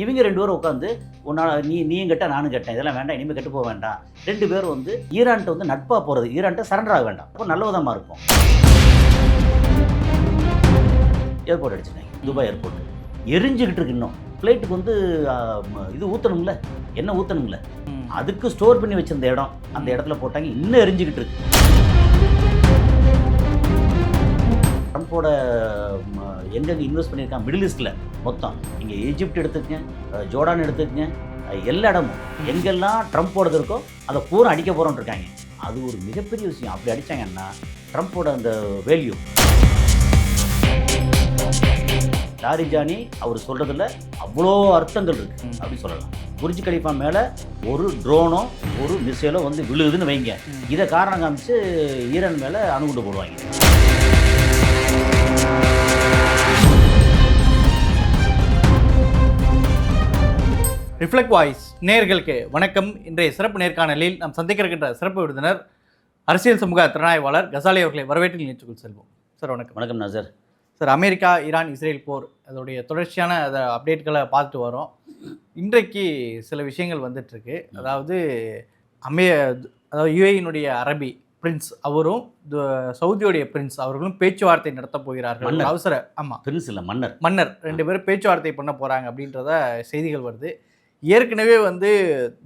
இவங்க 2 பேரும் உட்காந்து நீயும் கேட்ட நானும் கேட்டேன், இதெல்லாம் வேண்டாம், இனிமேல் கெட்டு போக வேண்டாம். 2 பேரும் வந்து ஈரான்ட்ட வந்து நட்பாக போகிறது, ஈரான்ட்ட சரண்டர் ஆக வேண்டாம், அப்போ நல்ல விதமாக இருக்கும். ஏர்போர்ட் அடிச்சிருக்காங்க, துபாய் ஏர்போர்ட் எரிஞ்சுக்கிட்டு இருக்கு. இன்னும் ஃப்ளைட்டுக்கு வந்து இது ஊற்றணும்ல, என்ன ஊற்றணும்ல, அதுக்கு ஸ்டோர் பண்ணி வச்சிருந்த இடம், அந்த இடத்துல போட்டாங்க, இன்னும் எரிஞ்சுக்கிட்டு இருக்கு. ட்ரம்ப்போட எங்கெங்கே இன்வெஸ்ட் பண்ணியிருக்காங்க மிடில் ஈஸ்ட்டில் மொத்தம், இங்கே ஈஜிப்ட் எடுத்துக்கங்க, ஜோர்டான் எடுத்துக்கங்க, எல்லா இடமும் எங்கெல்லாம் ட்ரம்ப்போடது இருக்கோ அதை பூரா அடிக்க போகிறோன்னு இருக்காங்க. அது ஒரு மிகப்பெரிய விஷயம். அப்படி அடித்தாங்கன்னா ட்ரம்ப்போட அந்த வேல்யூ, லாரிஜானி அவர் சொல்கிறதுல அவ்வளோ அர்த்தங்கள் இருக்குது அப்படின்னு சொல்லலாம். புர்ஜ் கலிஃபா மேலே ஒரு ட்ரோனோ ஒரு மிசைலோ வந்து விழுகுதுன்னு வைங்க, இதை காரணம் காமிச்சு ஈரான் மேலே அணுகுண்டு போடுவாங்க. ரிஃப்ளெக்ட் வாய்ஸ் நேயர்களுக்கு வணக்கம். இன்றைய சிறப்பு நேர்காணலில் நாம் சந்திக்க இருக்கின்ற சிறப்பு விருந்தினர் அரசியல் சமூக திறனாய்வாளர் கசாலி அவர்களை வரவேற்று நிகழ்ச்சிக்குள் செல்வோம். சார் வணக்கம். வணக்கம் Nassar. Sir, America Iran Israel போர் அதோடைய தொடர்ச்சியான அப்டேட்களை பார்த்துட்டு வரோம். இன்றைக்கு சில விஷயங்கள் வந்துட்டுருக்கு. அதாவது யுஏஇனுடைய அரபி பிரின்ஸ் அவரும் சவுதியோடைய பிரின்ஸ் அவர்களும் பேச்சுவார்த்தை நடத்த போகிறார்கள். அவசர பிரின்ஸ் இல்லை மன்னர் 2 பேரும் பேச்சுவார்த்தை பண்ண போகிறாங்க அப்படின்றத செய்திகள் வருது. ஏற்கனவே வந்து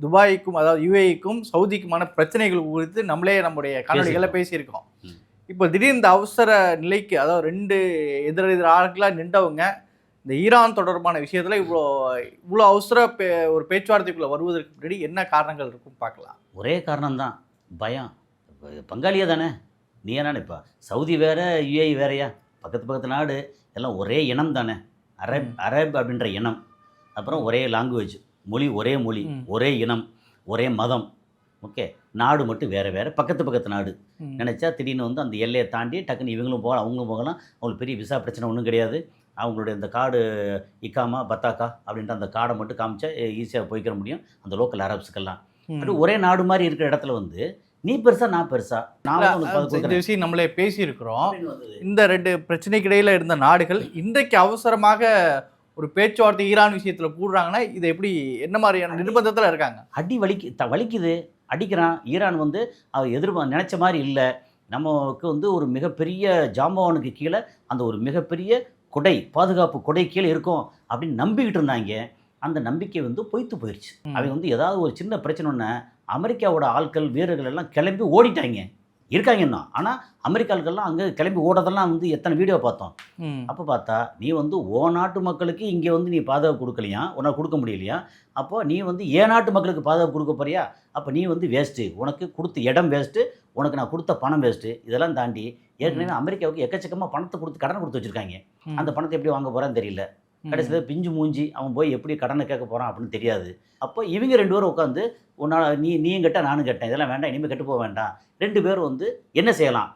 துபாய்க்கும் அதாவது யுஏஇக்கும் சவுதிக்குமான பிரச்சனைகள் குறித்து நம்முடைய காணொலிகளை பேசியிருக்கோம். இப்போ திடீர்னு இந்த அவசர நிலைக்கு, அதாவது 2 எதிர் ஆட்களாக நின்றவங்க இந்த ஈரான் தொடர்பான விஷயத்தில் இவ்வளோ அவசர ஒரு பேச்சுவார்த்தைக்குள்ளே வருவதற்கு முன்னாடி என்ன காரணங்கள் இருக்கும் பார்க்கலாம். ஒரே காரணம்தான், பயம். பங்காளியே தானே, நீ என்ன இப்போ சவுதி வேற யுஏஇ வேறையா, பக்கத்து நாடு, எல்லாம் ஒரே இனம் தானே, அரப் அப்படின்ற இனம். அப்புறம் ஒரே லாங்குவேஜ், ஒரே மொழி, ஒரே இனம், ஒரே மதம். ஓகே, நாடு மட்டும் வேறு பக்கத்து நாடு. நினச்சா திடீர்னு வந்து அந்த எல்லையை தாண்டி டக்குன்னு இவங்களும் போகலாம், அவங்களும் போகலாம். அவங்களுக்கு பெரிய விசா பிரச்சனை ஒன்றும் கிடையாது. அவங்களுடைய இந்த கார்டு இக்காமா பத்தாக்கா அப்படின்ற அந்த கார்டை மட்டும் காமிச்சா ஈஸியாக போய்க்கிற முடியும் அந்த லோக்கல் அரப்ஸுக்கெல்லாம். அப்படி ஒரே நாடு மாதிரி இருக்கிற இடத்துல வந்து நீ பெருசா நான் பெருசா, இந்த விஷயம் நம்மளே பேசியிருக்கிறோம். இந்த 2 பிரச்சனைக்கு இடையில இருந்த நாடுகள் இன்றைக்கு அவசரமாக ஒரு பேச்சுவார்த்தை ஈரான் விஷயத்தில் கூடுறாங்கன்னா இதை எப்படி, என்ன மாதிரியான நிர்பந்தத்தில் இருக்காங்க? அடி வலிக்குது, அடிக்கிறான். ஈரான் வந்து அவர் நினச்ச மாதிரி இல்லை. நமக்கு வந்து ஒரு மிகப்பெரிய ஜாம்பவானுக்கு கீழே அந்த ஒரு மிகப்பெரிய பாதுகாப்பு கொடை கீழே இருக்கும் அப்படின்னு நம்பிக்கிட்டு இருந்தாங்க. அந்த நம்பிக்கை வந்து பொய்த்து போயிடுச்சு. அவங்க வந்து ஏதாவது ஒரு சின்ன பிரச்சனைன்னா அமெரிக்காவோட ஆட்கள் வீரர்கள் எல்லாம் கிளம்பி ஓடிட்டாங்க இருக்காங்கன்னா. ஆனால் அமெரிக்காவுக்கெல்லாம் அங்கே கிளம்பி ஓடுறதெல்லாம் வந்து எத்தனை வீடியோ பார்த்தோம். அப்போ பார்த்தா நீ வந்து நாட்டு மக்களுக்கு இங்கே வந்து நீ பாதுகாப்பு கொடுக்கலையா, உன்னால் கொடுக்க முடியலையா, அப்போ நீ வந்து நாட்டு மக்களுக்கு பாதுகாப்பு கொடுக்க போறியா, அப்போ நீ வந்து வேஸ்ட்டு, உனக்கு கொடுத்த இடம் வேஸ்ட்டு, உனக்கு நான் கொடுத்த பணம் வேஸ்ட்டு. இதெல்லாம் தாண்டி ஏற்கனவே அமெரிக்காவுக்கு எக்கச்சக்கமாக பணத்தை கடன் கொடுத்து வச்சுருக்காங்க. அந்த பணத்தை எப்படி வாங்க போகிறான்னு தெரியல. கடைசியில் பிஞ்சு மூஞ்சி அவன் போய் எப்படி கடனை கேட்க போகிறான் அப்படின்னு தெரியாது. அப்போ இவங்க 2 பேரும் உட்காந்து நீயும் கேட்ட நானும் கேட்டேன், இதெல்லாம் வேண்டாம், இனிமேல் கெட்டு போக வேண்டாம். 2 பேரும் வந்து என்ன செய்யலாம்,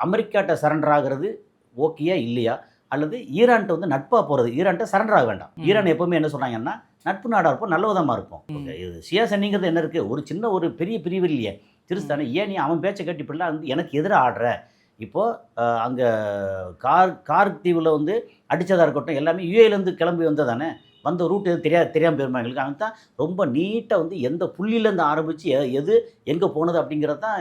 அமெரிக்காட்ட சரண்டர் ஆகிறது ஓகேயா இல்லையா, அல்லது ஈரான்ட்ட வந்து நட்பாக போகிறது, ஈரான்ட்ட சரண்டர் ஆக வேண்டாம். ஈரான் எப்போவுமே என்ன சொல்கிறாங்கன்னா நட்பு நாடாக இருப்போம், நல்ல விதமாக இருக்கும். இது ஷியா சன்னிங்கிறது என்ன இருக்குது, ஒரு சின்ன ஒரு பெரிய பிரிவு இல்லையே திருஸ்தானே. ஏன் நீ அவன் பேச்சை கேட்டு இப்படிலாம் வந்து எனக்கு எதிராக ஆடுற. இப்போது அங்கே கார் தீவில் வந்து அடித்ததாக இருக்கட்டும், எல்லாமே யுஏலேருந்து கிளம்பி வந்ததானே, வந்த ரூட் எது தெரியாமல் போயிருமா எங்களுக்கு. அவன் தான் ரொம்ப நீட்டாக வந்து எந்த புள்ளியிலேருந்து ஆரம்பித்து எது எங்கே போனது அப்படிங்கிறது தான்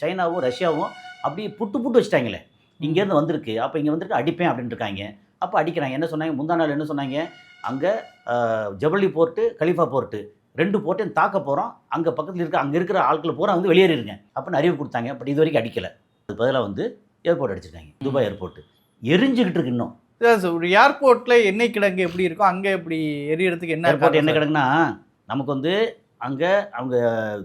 சைனாவும் ரஷ்யாவும் அப்படியே புட்டு வச்சுட்டாங்களே. இங்கேருந்து வந்திருக்கு, அப்போ இங்கே வந்துட்டு அடிப்பேன் அப்படின்னு இருக்காங்க. அப்போ அடிக்கிறாங்க. என்ன சொன்னாங்க முந்தா நாள், என்ன சொன்னாங்க, அங்கே ஜபலி போர்ட்டு கலிஃபா போர்ட்டு 2 போர்ட்டையும் தாக்க போகிறோம், அங்கே பக்கத்தில் அங்கே இருக்கிற ஆட்களை பூரா வந்து வெளியேறிடுங்க அப்படின்னு அறிவு கொடுத்தாங்க. பட் இது வரைக்கும் அடிக்கலை. அது பதிலாக வந்து ஏர்போர்ட் அடிச்சிருக்காங்க, துபாய் ஏர்போர்ட்டு எரிஞ்சுக்கிட்டு இருக்கு. இன்னும் ஒரு ஏர்போர்ட்டில் எண்ணெய் கிடங்கு எப்படி இருக்கும், அங்கே எப்படி எரியறதுக்கு என்ன ஏர்போர்ட் என்ன கிடங்குன்னா, நமக்கு வந்து அங்கே அவங்க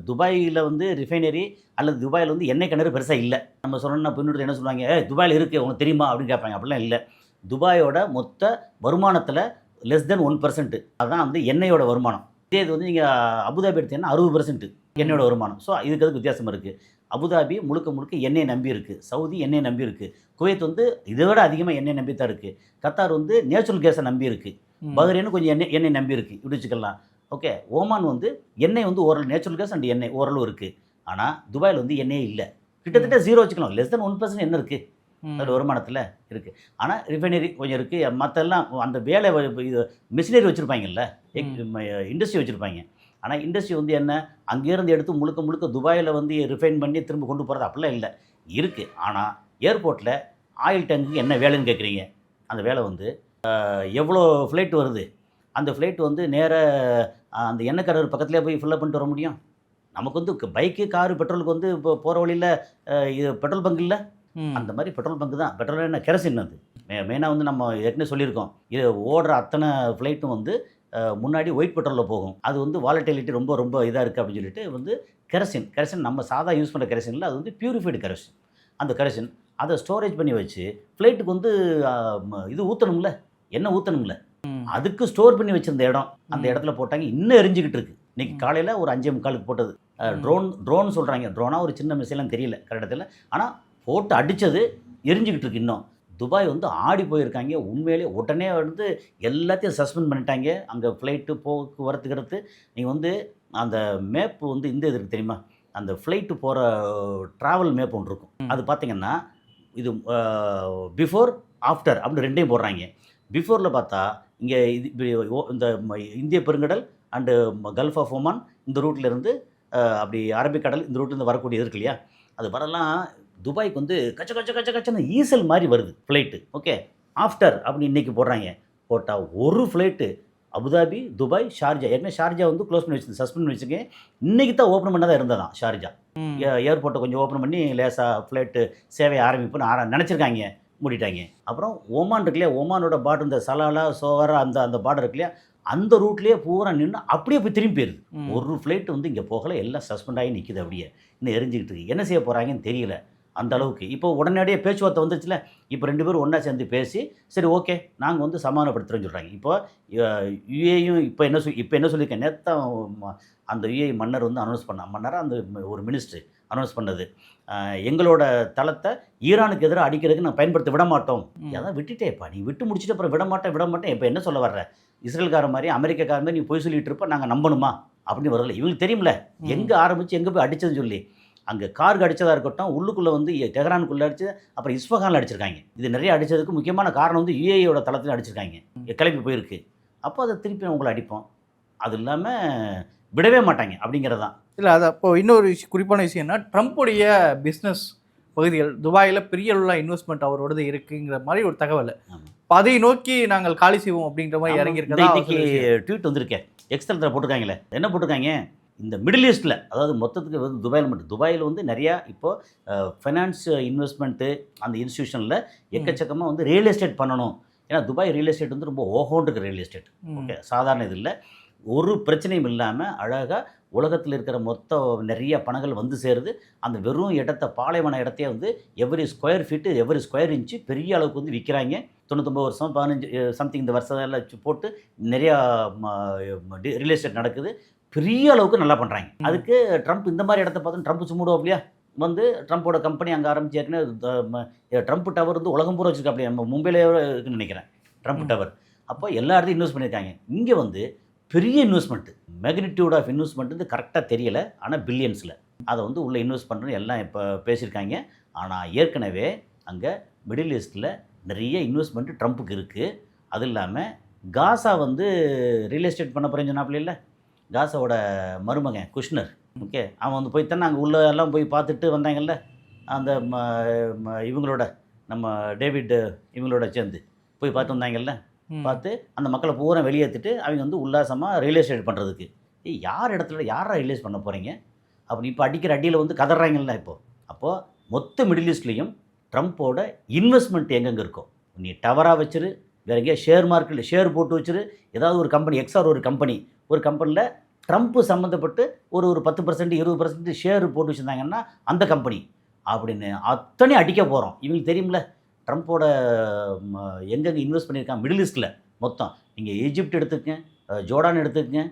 துபாயில் வந்து ரிஃபைனரி அல்லது துபாயில் வந்து எண்ணெய் கிணறு பெருசாக இல்லை. நம்ம சொன்னோம்னா பின்னோடு என்ன சொல்லுவாங்க, துபாயில் இருக்குது உனக்கு தெரியுமா அப்படின்னு கேட்பாங்க. அப்படிலாம் இல்லை. துபாயோட மொத்த வருமானத்தில் லெஸ் தென் 1% அதுதான் வந்து எண்ணெயோட வருமானம். இதே இது வந்து நீங்கள் அபுதாபி எடுத்தீங்கன்னா 60% எண்ணெயோட வருமானம். ஸோ இதுக்கு அதுக்கு வித்தியாசம் இருக்குது. அபுதாபி முழுக்க எண்ணெய் நம்பி இருக்குது, சவுதி எண்ணெய் நம்பி இருக்குது, குவைத் வந்து இதை விட அதிகமாக எண்ணெய் நம்பி தான் இருக்குது, கத்தார் வந்து நேச்சுரல் கேஸை நம்பி இருக்குது, பஹ்ரைன் கொஞ்சம் எண்ணெய் நம்பி இருக்குது, இப்படி வச்சுக்கலாம். ஓகே, ஓமான் வந்து எண்ணெய் வந்து ஓரளவு நேச்சுரல் கேஸ் அண்ட் எண்ணெய் ஓரளவு இருக்குது. ஆனால் துபாயில் வந்து எண்ணெயே இல்லை, கிட்டத்தட்ட 0 வச்சுக்கலாம். லெஸ் தென் 1% என்ன இருக்குது. அதில் வருமானத்தில் இருக்குது. ஆனால் ரிஃபைனரி கொஞ்சம் இருக்குது, மற்றெல்லாம் அந்த வேலை இது மிஷினரி வச்சுருப்பாங்கல்ல, இண்டஸ்ட்ரி வச்சுருப்பாங்க. ஆனால் இண்டஸ்ட்ரி வந்து என்ன, அங்கேருந்து எடுத்து முழுக்க முழுக்க துபாயில் வந்து ரிஃபைன் பண்ணி திரும்ப கொண்டு போகிறது அப்படிலாம் இல்லை, இருக்குது. ஆனால் ஏர்போர்ட்டில் ஆயில் டேங்க்கு என்ன வேலைன்னு கேட்குறீங்க. அந்த வேலை வந்து எவ்வளோ ஃப்ளைட் வருது, அந்த ஃப்ளைட் வந்து நேராக அந்த எண்ணெய் கடல் பக்கத்துலேயே போய் ஃபில்லப் பண்ணிட்டு வர முடியும். நமக்கு வந்து பைக்கு, காரு, பெட்ரோலுக்கு வந்து இப்போ போகிற வழியில் இது பெட்ரோல் பங்க் இல்லை, அந்த மாதிரி பெட்ரோல் பங்க் தான். பெட்ரோல் என்ன, கெரசின். அது மெயினாக வந்து நம்ம ஏற்கனவே சொல்லியிருக்கோம், இது ஓடுற அத்தனை ஃப்ளைட்டும் வந்து முன்னாடி ஒயிட் பெட்ரோலில் போகும். அது வந்து வாலட்டிலிட்டி ரொம்ப ரொம்ப இதாக இருக்குது அப்படின்னு சொல்லிட்டு வந்து கெரசின் நம்ம சாதா யூஸ் பண்ணுற கெரசினில் அது வந்து பியூரிஃபைடு கெரசின். அந்த கெரசின் அதை ஸ்டோரேஜ் பண்ணி வச்சு ஃப்ளைட்டுக்கு வந்து இது ஊற்றணும்ல, எண்ணெய் ஊற்றணும்ல, அதுக்கு ஸ்டோர் பண்ணி வச்சுருந்த இடம், அந்த இடத்துல போட்டாங்க. இன்னும் எரிஞ்சிக்கிட்டு இருக்குது. இன்றைக்கி காலையில் ஒரு 5:45 போட்டது. ட்ரோன் சொல்கிறாங்க. ட்ரோனா ஒரு சின்ன மிசைலாம் தெரியல கரெக்டத்தில், ஆனால் போட்டு அடித்தது எரிஞ்சிக்கிட்டு இருக்கு இன்னும். துபாய் வந்து ஆடி போயிருக்காங்க உண்மையிலே. உடனே வந்து எல்லாத்தையும் சஸ்பெண்ட் பண்ணிட்டாங்க. அங்கே ஃப்ளைட்டு போக்குவரத்துக்கிறது. நீங்கள் வந்து அந்த மேப்பு வந்து இந்த இது இருக்குது தெரியுமா, அந்த ஃப்ளைட்டு போகிற ட்ராவல் மேப் ஒன்று இருக்கும். அது பார்த்திங்கன்னா இது பிஃபோர் ஆஃப்டர் அப்படின்னு ரெண்டையும் போடுறாங்க. பிஃபோரில் பார்த்தா இங்கே இது இந்த இந்திய பெருங்கடல் அண்டு கல்ஃப் ஆஃப் ஒமான் இந்த ரூட்லேருந்து அப்படி அரபிக்கடல் இந்த ரூட்லேருந்து வரக்கூடிய இருக்கு இல்லையா, அது வரலாம் துபாய்க்கு வந்து கச்சன்னு ஈசல் மாதிரி வருது ஃப்ளைட்டு. ஓகே, ஆஃப்டர் அப்படின்னு இன்றைக்கி போடுறாங்க. போட்டால் ஒரு ஃப்ளைட்டு அபுதாபி, துபாய், ஷார்ஜா. ஏற்கனவே ஷார்ஜா வந்து க்ளோஸ் பண்ணி வச்சுருந்தேன், சஸ்பெண்ட் பண்ணி வச்சுருக்கேன். இன்றைக்கி தான் ஓப்பன் பண்ணதாக இருந்ததான் ஷார்ஜா. ஏர்போர்ட்டை கொஞ்சம் ஓப்பன் பண்ணி லேசாக ஃப்ளைட்டு சேவையை ஆரம்பிப்புன்னு நினச்சிருக்காங்க, மூடிட்டாங்க. அப்புறம் ஓமான் இருக்கு இல்லையா, ஓமானோட பார்டர் இந்த சலாலா சோவரா அந்த பார்டர் இருக்கு இல்லையா, அந்த ரூட்லேயே பூரா நின்று அப்படியே போய் திரும்பி போயிருது. ஒரு ஃப்ளைட் வந்து இங்கே போகலை, எல்லாம் சஸ்பெண்ட் ஆகி நிற்கிது. அப்படியே இன்னும் எரிஞ்சிக்கிட்டு இருக்குது. என்ன செய்ய போகிறாங்கன்னு தெரியல அந்த அளவுக்கு. இப்போ உடனடியாக பேச்சுவார்த்தை வந்துச்சுல, இப்போ 2 பேரும் ஒன்றா சேர்ந்து பேசி சரி ஓகே நாங்கள் வந்து சமாதானப்படுத்துகிறோன்னு சொல்கிறாங்க. இப்போ யுஏயும் இப்போ என்ன சொல்லியிருக்கேன், நேற்று அந்த யுஏ மன்னர் வந்து அனௌன்ஸ் மன்னராக அந்த ஒரு மினிஸ்டர் அனௌன்ஸ் பண்ணது, எங்களோட தளத்தை ஈரானுக்கு எதிராக அடிக்கிறதுக்கு நான் பயன்படுத்த விட மாட்டோம். அதான் விட்டுட்டேப்பா, நீ விட்டு முடிச்சுட்டு அப்புறம் விட மாட்டேன் இப்போ என்ன சொல்ல வர்ற, இஸ்ரேல்கார மாதிரி அமெரிக்காக்கார மாதிரி நீ போய் சொல்லிட்டு இருப்ப, நாங்கள் நம்பணுமா அப்படின்னு வரல. இவங்களுக்கு தெரியும்ல எங்கே ஆரம்பித்து எங்கே போய் அடித்ததுன்னு சொல்லி. அங்கே காருக்கு அடித்ததாக இருக்கட்டும், உள்ளுக்குள்ளே வந்து தெஹ்ரானுக்குள்ளே அடித்து அப்புறம் இஸ்ஃபகானில் அடிச்சிருக்காங்க. இது நிறைய அடித்ததுக்கு முக்கியமான காரணம் வந்து யுஏயோட தளத்தில் அடிச்சிருக்காங்க, கிளம்பி போயிருக்கு. அப்போ அதை திருப்பி உங்களை அடிப்போம், அது இல்லாமல் விடவே மாட்டாங்க அப்படிங்கிறதான். இல்லை, அது அப்போ இன்னொரு குறிப்பான விஷயம்னா, ட்ரம்ப்புடைய பிஸ்னஸ் பகுதிகள் துபாயில் பெரிய அளவில் இன்வெஸ்ட்மெண்ட் அவரோடது இருக்குங்கிற மாதிரி ஒரு தகவல். அதை நோக்கி நாங்கள் காலி செய்வோம் அப்படிங்கிற மாதிரி இறங்கியிருக்கா. இன்னைக்கு ட்வீட் வந்திருக்கேன், எக்ஸ்தலத்தில் போட்டிருக்காங்களே. என்ன போட்டிருக்காங்க, இந்த மிடில் ஈஸ்ட்டில், அதாவது மொத்தத்துக்கு வந்து துபாயில் மட்டும், துபாயில் வந்து நிறையா இப்போது ஃபைனான்ஸ் இன்வெஸ்ட்மெண்ட்டு அந்த இன்ஸ்டியூஷனில் எக்கச்சக்கமாக வந்து ரியல் எஸ்டேட் பண்ணணும். ஏன்னா துபாய் ரியல் எஸ்டேட் வந்து ரொம்ப ஓஹோன்ட்டுருக்கு ரியல் எஸ்டேட். ஓகே, சாதாரண இது இல்லை, ஒரு பிரச்சனையும் இல்லாமல் அழகாக உலகத்தில் இருக்கிற மொத்த நிறைய பணங்கள் வந்து சேருது. அந்த வெறும் இடத்த, பாலைவன இடத்தையே வந்து every square feet every square inch பெரிய அளவுக்கு வந்து விற்கிறாங்க. 99 வருஷம் 15 சம்திங் இந்த வருஷம் எல்லாம் போட்டு நிறையா ரியல் எஸ்டேட் நடக்குது, பெரிய அளவுக்கு நல்லா பண்ணுறாங்க. அதுக்கு ட்ரம்ப் இந்த மாதிரி இடத்த பார்த்து ட்ரம்ப் சும்முடுவோம் இல்லையா, வந்து ட்ரம்ப்போட கம்பெனி அங்கே ஆரம்பிச்சு ஏற்கனவே ட்ரம்ப் டவர் வந்து உலகம் பூரா வச்சுருக்கா. அப்படி நம்ம மும்பையிலே இருக்குன்னு நினைக்கிறேன் ட்ரம்ப் டவர். அப்போ எல்லா இடத்தையும் இன்வெஸ்ட் பண்ணியிருக்காங்க. இங்கே வந்து பெரிய இன்வெஸ்ட்மெண்ட்டு, மேக்னிடியூட் ஆஃப் இன்வெஸ்ட்மெண்ட் வந்து கரெக்டாக தெரியலை, ஆனால் பில்லியன்ஸில் அதை வந்து உள்ளே இன்வெஸ்ட் பண்ணுறோன்னு எல்லாம் இப்போ பேசியிருக்காங்க. ஆனால் ஏற்கனவே அங்கே மிடில் ஈஸ்ட்டில் நிறைய இன்வெஸ்ட்மெண்ட்டு ட்ரம்ப்புக்கு இருக்குது. அது இல்லாமல் காசா வந்து ரியல் எஸ்டேட் பண்ண போகிறேன்னு சொன்னாப்புல இல்லை, காசாவோட மருமகன் குஷ்னர். ஓகே, அவன் வந்து போய் தானே அங்கே உள்ள எல்லாம் போய் பார்த்துட்டு வந்தாங்கல்ல, அந்த இவங்களோட நம்ம டேவிட் இவங்களோட சேர்ந்து போய் பார்த்து வந்தாங்கல்ல, பார்த்து அந்த மக்களை பூரா வெளியேற்றிட்டு அவங்க வந்து உல்லாசமாக ரியல் எஸ்டேட் பண்ணுறதுக்கு. யார் இடத்துல யாரா ரியலைஸ் பண்ண போகிறீங்க அப்படி இப்போ அடிக்கிற அடியில் வந்து கதறாங்கல்ல இப்போது. அப்போது மொத்த மிடில் ஈஸ்ட்லேயும் ட்ரம்ப்போட இன்வெஸ்ட்மெண்ட் எங்கெங்கே இருக்கோ, நீ டவராக வச்சிரு, வேறு எங்கேயா ஷேர் மார்க்கெட்டில் ஷேர் போட்டு வச்சிரு, ஏதாவது ஒரு கம்பெனி எக்ஸ்ஆர் ஒரு கம்பெனியில் ட்ரம்ப்பு சம்மந்தப்பட்டு ஒரு 10% 20% ஷேர் போட்டு வச்சுருந்தாங்கன்னா அந்த கம்பெனி அப்படின்னு அத்தனை அடிக்க போகிறோம். இவங்களுக்கு தெரியும்ல ட்ரம்ப்போட எங்கெங்கே இன்வெஸ்ட் பண்ணியிருக்காங்க மிடில் ஈஸ்ட்டில் மொத்தம். நீங்கள் ஈஜிப்ட் எடுத்துக்கங்க, ஜோர்டான் எடுத்துக்கங்க,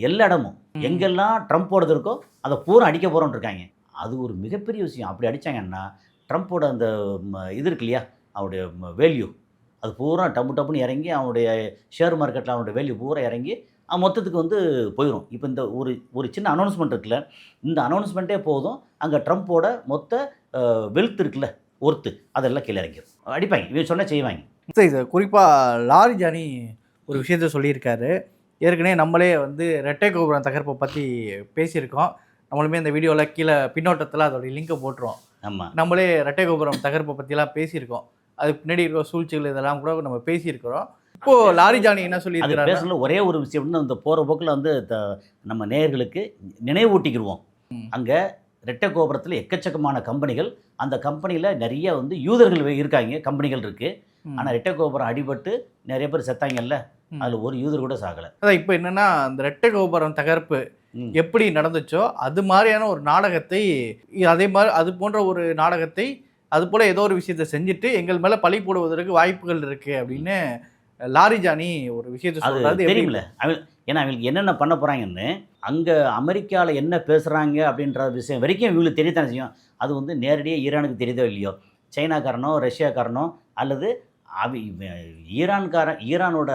எல்லா இடமும் எங்கெல்லாம் ட்ரம்ப்போடது இருக்கோ அதை பூரா அடிக்க போகிறோன்னு இருக்காங்க. அது ஒரு மிகப்பெரிய விஷயம். அப்படி அடித்தாங்கன்னா ட்ரம்ப்போட அந்த இது இருக்கு இல்லையா, அவருடைய வேல்யூ அது பூரா டப்புன்னு இறங்கி அவனுடைய ஷேர் மார்க்கெட்டில் அவனுடைய வேல்யூ பூரா இறங்கி மொத்தத்துக்கு வந்து போயிடும். இப்போ இந்த ஒரு சின்ன அனௌன்ஸ்மெண்ட் இருக்குல்ல, இந்த அனௌன்ஸ்மெண்ட்டே போதும் அங்கே ட்ரம்ப்போட மொத்த வெல்த் இருக்குல்ல, ஒர்த்து அதெல்லாம் கீழே இறங்கிடும். அடிப்பாங்க, இவன் சொன்னால் செய்வாங்க. சரி சார், குறிப்பாக லாரி ஜானி ஒரு விஷயத்த சொல்லியிருக்காரு. ஏற்கனவே நம்மளே வந்து ரெட்டை கோபுரம் தகர்ப்பை பற்றி பேசியிருக்கோம். நம்மளுமே இந்த வீடியோவில் கீழே பின்னோட்டத்தில் அதோடைய லிங்கை போட்டுருவோம். ஆமாம், நம்மளே ரெட்டை கோபுரம் தகர்ப்பை பற்றிலாம் பேசியிருக்கோம். அதுக்கு பின்னாடி இருக்கிற சூழ்ச்சிகள் இதெல்லாம் கூட நம்ம பேசியிருக்கிறோம். இப்போது லாரி ஜானி என்ன அது சொல்லியிருக்கிறாரு, பேசல ஒரே ஒரு விஷயம் வந்து அந்த போகிற போக்கில் வந்து நம்ம நேயர்களுக்கு நினைவூட்டிக்கிடுவோம். அங்கே ரெட்டை கோபுரத்தில் எக்கச்சக்கமான கம்பெனிகள், அந்த கம்பெனியில் நிறைய வந்து யூதர்கள் இருக்காங்க, கம்பெனிகள் இருக்குது. ஆனால் ரெட்டை கோபுரம் அடிபட்டு நிறைய பேர் செத்தாங்கல்ல, அதில் ஒரு யூதர் கூட சாகலை. அதான் இப்போ என்னென்னா அந்த ரெட்டை கோபுரம் தகர்ப்பு எப்படி நடந்துச்சோ அது மாதிரியான ஒரு நாடகத்தை, அதே மாதிரி அது போன்ற ஒரு நாடகத்தை அது போல் ஏதோ ஒரு விஷயத்தை செஞ்சுட்டு எங்கள் மேலே பழி போடுவதற்கு வாய்ப்புகள் இருக்குது அப்படின்னு லாரி ஜானி ஒரு விஷயத்தை சொல்கிறது தெரியுமில்ல. ஏன்னா அவங்களுக்கு என்னென்ன பண்ண போகிறாங்கன்னு அங்கே அமெரிக்காவில் என்ன பேசுகிறாங்க அப்படின்ற விஷயம் வரைக்கும் இவங்களுக்கு தெரியத்தானே செய்யும். அது வந்து நேரடியாக ஈரானுக்கு தெரியுதோ இல்லையோ, சைனாக்காரனோ ரஷ்யாக்காரனோ அல்லது ஈரானோட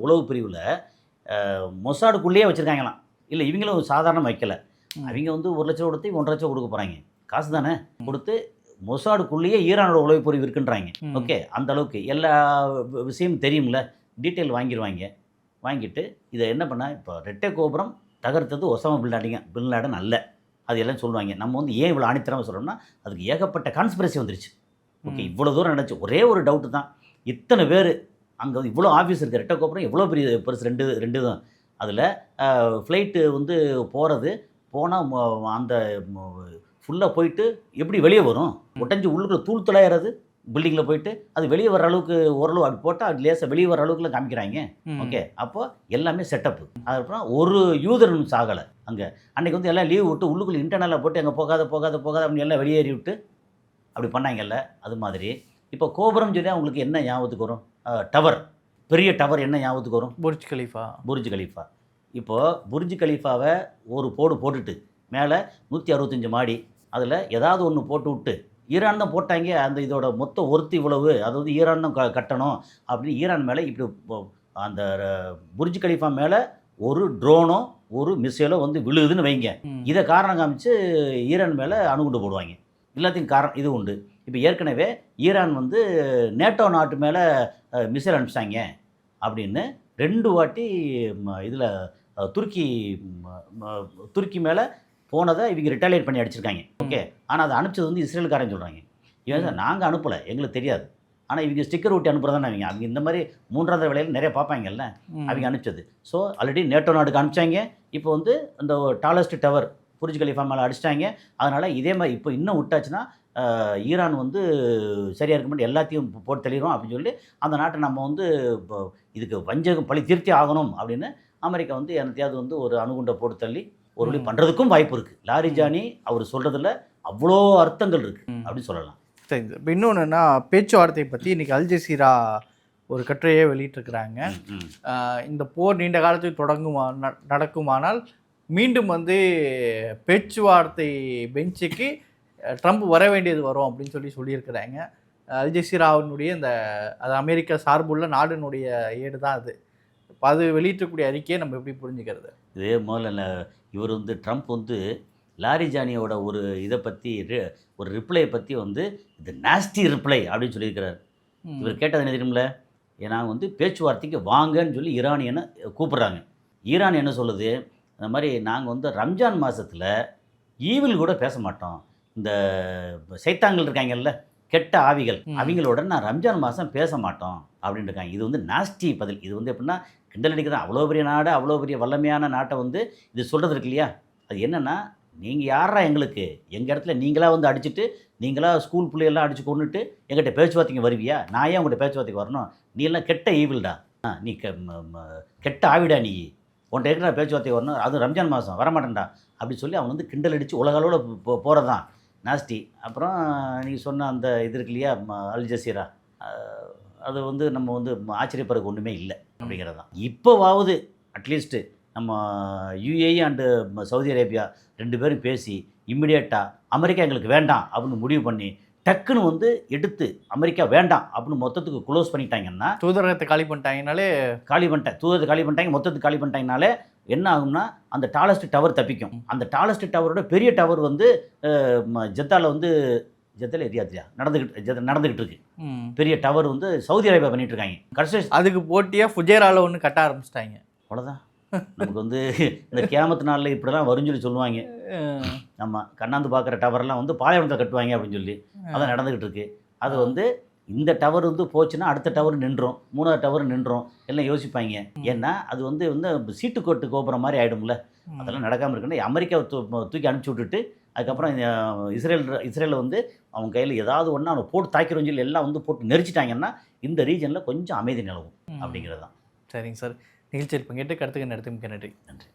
உளவு பிரிவில் மொசாடுக்குள்ளேயே வச்சுருக்காங்களாம். இல்லை இவங்களும் சாதாரண வைக்கலை. அவங்க வந்து 1 லட்சம் கொடுத்து 1.5 லட்சம் கொடுக்க போகிறாங்க. காசு தானே கொடுத்து மொசாடுக்குள்ளேயே ஈரானோட உளவு பிரிவு இருக்குன்றாங்க. ஓகே, அந்த அளவுக்கு எல்லா விஷயமும் தெரியும்ல, டீட்டெயில் வாங்கிடுவாங்க. வாங்கிட்டு இதை என்ன பண்ணால் இப்போ ரெட்டை கோபுரம் தகர்த்தது ஒசாமா பின் லாடன் அல்ல, அது எல்லாம் சொல்லுவாங்க. நம்ம வந்து ஏன் இவ்வளோ ஆணித்தரமாக சொல்கிறோம்னா அதுக்கு ஏகப்பட்ட கான்ஸ்பிரசி வந்துருச்சு. ஓகே, இவ்வளோ தூரம் நடந்துச்சு. ஒரே ஒரு டவுட்டு தான், இத்தனை பேர் அங்கே வந்து இவ்வளோ ஆஃபீஸ் இருக்குது, ரெட்டை கோபுரம் எவ்வளோ பெரிய பெருசு, ரெண்டு தான். அதில் ஃப்ளைட்டு வந்து போனால் அந்த ஃபுல்லாக போயிட்டு எப்படி வெளியே வரும், ஒட்டஞ்சு உள்ளுக்குள்ள தூள் துளையிறது பில்டிங்கில் போயிட்டு அது வெளியே வர அளவுக்கு ஓரளவு அது போட்டால் அது லேசாக வெளியே வர அளவுக்குலாம் காமிக்கிறாங்க. ஓகே, அப்போ எல்லாமே செட்டப்பு. அதுக்கப்புறம் ஒரு யூதரும் சாகலை அங்கே. அன்றைக்கி வந்து எல்லாம் லீவ் விட்டு உள்ளுக்குள்ளே இன்டர்னலாக போட்டு அங்கே போகாத அப்படின்னு எல்லாம் வெளியேறி விட்டு அப்படி பண்ணாங்கல்ல. அது மாதிரி இப்போ கோபுரம் சொல்லி அவங்களுக்கு என்ன ஞாபகத்துக்கு வரும்? டவர், பெரிய டவர் என்ன ஞாபகத்துக்கு வரும்? புர்ஜ் கலீஃபா. இப்போது புர்ஜ் கலீஃபாவை ஒரு போட்டுட்டு மேலே 165 மாடி, அதில் ஏதாவது ஒன்று போட்டு விட்டு ஈரான் தான் போட்டாங்க. அந்த இதோட மொத்த ஒர்த்து இவ்வளவு, அதாவது ஈரான் தான் கட்டணும் அப்படின்னு ஈரான் மேலே இப்படி அந்த புர்ஜ் கலீஃபா மேலே ஒரு ட்ரோனோ ஒரு மிசைலோ வந்து விழுதுன்னு வைங்க. இதை காரணம் காமிச்சு ஈரான் மேலே அணுகுண்டு போடுவாங்க. எல்லாத்தையும் காரணம் இது உண்டு. இப்போ ஏற்கனவே ஈரான் வந்து நேட்டோ நாட்டு மேலே மிசைல் அனுப்பிச்சாங்க அப்படின்னு 2 வாட்டி இதில் துருக்கி மேலே போனதை இவங்க ரிட்டாலியேட் பண்ணி அடிச்சிருக்காங்க. ஓகே, ஆனால் அதை அனுப்பிச்சது வந்து இஸ்ரேலுக்காரன் சொல்கிறாங்க. இவன் நாங்கள் அனுப்பலை, எங்களுக்கு தெரியாது. ஆனால் இவங்க ஸ்டிக்கர் ஒட்டி அனுப்புறதானே அவங்க இந்த மாதிரி 3வது வேலையில் நிறைய பார்ப்பாங்கல்ல, அவங்க அனுப்பிச்சது. ஸோ ஆல்ரெடி நேட்டோ நாட்டுக்கு அனுப்பிச்சாங்க. இப்போ வந்து அந்த டாலஸ்ட் டவர் புர்ஜ் கலீஃபா மேலே அடிச்சிட்டாங்க. அதனால் இதே மாதிரி இப்போ இன்னும் விட்டாச்சுன்னா ஈரான் வந்து சரியாக இருக்க மாட்டேன், எல்லாத்தையும் போட்டு தெளிகிறோம் அப்படின்னு சொல்லி அந்த நாட்டை நம்ம வந்து இப்போ இதுக்கு வஞ்சகம் பழி தீர்த்தி ஆகணும் அப்படின்னு அமெரிக்கா வந்து என்னத்தையாவது வந்து ஒரு அணுகுண்டை போட்டு தள்ளி ஒரு வழி பண்ணுறதுக்கும் வாய்ப்பு இருக்குது. லாரி ஜானி அவர் சொல்கிறதுல அவ்வளோ அர்த்தங்கள் இருக்குது அப்படின்னு சொல்லலாம். சரி, இப்போ இன்னொன்றுன்னா பேச்சுவார்த்தையை பற்றி இன்றைக்கி அல் ஜசீரா ஒரு கட்டுரையே வெளியிட்டிருக்கிறாங்க. இந்த போர் நீண்ட காலத்துக்கு நடக்குமானால் மீண்டும் வந்து பேச்சுவார்த்தை பெஞ்சுக்கு ட்ரம்ப் வர வேண்டியது வரும் அப்படின்னு சொல்லியிருக்கிறாங்க. அல் ஜசீராவினுடைய அது அமெரிக்கா சார்புள்ள நாடுனுடைய ஏடு தான் அது. இப்போ அது வெளியிட்டக்கூடிய அறிக்கையை நம்ம எப்படி புரிஞ்சுக்கிறது? இதே முதல்ல இவர் வந்து ட்ரம்ப் வந்து லாரி ஜானியோட ஒரு இதை பற்றி ஒரு ரிப்ளையை பற்றி வந்து இது நாஸ்டி ரிப்ளை அப்படின்னு சொல்லியிருக்கிறார். இவர் கேட்டது என்ன தெரியுமில்ல, ஏன்னா வந்து பேச்சுவார்த்தைக்கு வாங்கன்னு சொல்லி ஈரானியனை கூப்பிட்றாங்க. ஈரான் என்ன சொல்லுது, இந்த மாதிரி நாங்கள் வந்து ரம்ஜான் மாதத்தில் ஈவில் கூட பேச மாட்டோம், இந்த சைத்தாங்கள் இருக்காங்கல்ல கெட்ட ஆவிகள், அவங்களோட நான் ரம்ஜான் மாதம் பேச மாட்டோம் அப்படின்னு இருக்காங்க. இது வந்து நாஸ்டி பதில். இது வந்து எப்படின்னா கிண்டல் அடிக்கிறதான். அவ்வளோ பெரிய நாடு, அவ்வளோ பெரிய வல்லமையான நாட்டை வந்து இது சொல்கிறது இருக்கு இல்லையா, அது என்னென்னா நீங்கள் யாரா எங்களுக்கு, எங்கள் இடத்துல நீங்களாக வந்து அடிச்சுட்டு நீங்களாக ஸ்கூல் பிள்ளையெல்லாம் அடித்து கொண்டுட்டு எங்கிட்ட பேச்சுவார்த்தைக்கு வருவியா? நான் ஏன் உங்கள்கிட்ட பேச்சுவார்த்தைக்கு வரணும்? நீ எல்லாம் கெட்ட ஈவில்டா, நீ கெட்ட ஆவிடா, நீ உன்ட்ட இருக்கிற பேச்சுவார்த்தைக்கு வரணும், அதுவும் ரம்ஜான் மாதம் வரமாட்டேன்டா அப்படி சொல்லி அவன் வந்து கிண்டல் அடித்து உலகளோட போகிறது தான் நாஸ்டி. அப்புறம் நீங்கள் சொன்ன அந்த இது இருக்கு இல்லையா அல் ஜசீரா, அது வந்து நம்ம வந்து ஆச்சரியப்படுறதுக்கு ஒன்றுமே இல்லை அப்படிங்கிறது தான். இப்போவாவது அட்லீஸ்ட்டு நம்ம யுஏஇ அண்டு சவுதி அரேபியா 2 பேரும் பேசி இம்மிடியேட்டாக அமெரிக்கா எங்களுக்கு வேண்டாம் அப்படின்னு முடிவு பண்ணி டக்குன்னு வந்து எடுத்து அமெரிக்கா வேண்டாம் அப்படின்னு மொத்தத்துக்கு க்ளோஸ் பண்ணிட்டாங்கன்னா, தூதரகத்தை காலி பண்ணிட்டாங்க, மொத்தத்துக்கு காலி பண்ணிட்டாங்கனாலே என்ன ஆகும்னா அந்த டாலஸ்ட் டவர் தப்பிக்கும். அந்த டாலஸ்ட் டவரோட பெரிய டவர் வந்து ஜெத்தாவில் வந்து ஜெத்தல ரியாத்லையா நடந்துக்கிட்டு இருக்கு. ம். பெரிய டவர் வந்து சவுதி அரேபியா பண்ணிட்டு இருக்காங்க. கடைசி அதுக்கு போட்டியா ஃபுஜேரால ஒன்று கட்ட ஆரம்பிச்சிட்டாங்க. அவ்வளோதான். நமக்கு வந்து இந்த கியாமத்து நாளில் இப்படிலாம் வரும்னு சொல்லி சொல்லுவாங்க. நம்ம கண்ணாந்து பார்க்குற டவர்லாம் வந்து பாலைவனத்தில் கட்டுவாங்க அப்படின்னு சொல்லி அதான் நடந்துக்கிட்டு இருக்கு. அது வந்து இந்த டவர் வந்து போச்சுன்னா அடுத்த டவர் நின்றோம், 3வது டவர் நின்றோம் எல்லாம் யோசிப்பாங்க. ஏன்னா அது வந்து சீட்டுக்கோட்டு கோபுரம் மாதிரி ஆகிடும்ல. அதெல்லாம் நடக்காமல் இருக்குன்னா அமெரிக்காவை தூக்கி அனுப்பிச்சி விட்டுட்டு அதுக்கப்புறம் இஸ்ரேலில் வந்து அவங்க கையில் ஏதாவது ஒன்று அவனை போட்டு தாக்கிறோன்னு சொல்லி எல்லாம் வந்து போட்டு நெரிச்சிட்டாங்கன்னா இந்த ரீஜனில் கொஞ்சம் அமைதி நிலவும் அப்படிங்கிறது தான். சரிங்க சார். நிகழ்ச்சியில் பங்கேற்று கருத்துக்கு நடத்தி மிக்க நன்றி. நன்றி.